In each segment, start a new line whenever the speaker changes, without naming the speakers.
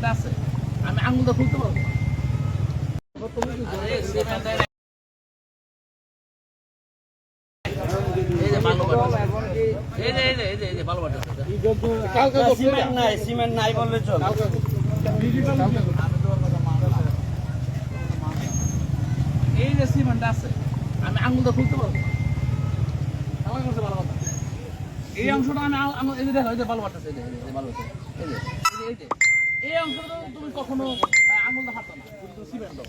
Cement আছে, আমি আঙুলটা খুলতে পারবো।
সিমেন্ট নাই বললে চল।
এই যে সিমেন্ট আছে, আমি আঙুলটা খুলতে পারবো। এই অংশটা আমি এই যে দেখো, এই যে বালু বাড়তেছে, এই অংশটা তুমি কখনো আঙুলটা হাঁটো না, সিমেন্ট দাও।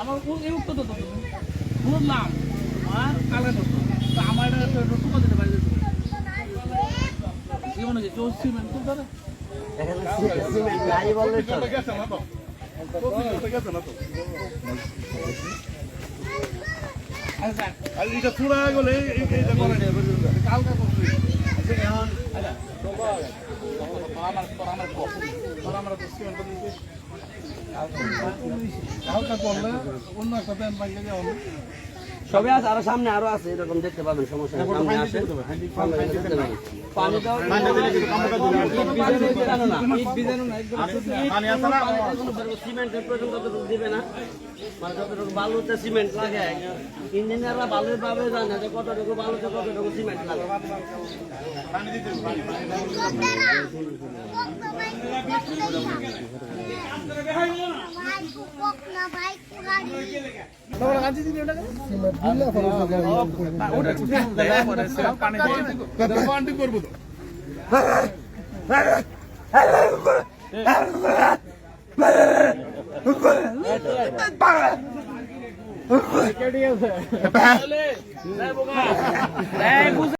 আমার এই উত্তর তো তুমি বুঝলাম, আর কালকে তো আমার এটা টুকা দিতে পারি জীবন হয়েছে চৌ সিমেন্ট খুলতে হবে।
সিমেন্ট নাই বললে চল।
আর এটা চূড়া গেলে এইটা করে
কালকে হালকা করলে অন্য একটা প্যান বাইকে যাওয়া হবে।
সবে আছে, আরো সামনে আরো আছে, এরকম দেখতে পাবেন, সমস্যা নেই। সামনে আসে পানি দাও, সিমেন্টের প্রয়োজন ততটুকু দিবে না, মানে যতটুকু বালুতে সিমেন্ট লাগে। ইঞ্জিনিয়াররা ভালোই ভাবে জানে যে কতটুকু বালুতে কতটুকু সিমেন্ট লাগে।
পানি করবো তো
কেটে গেছে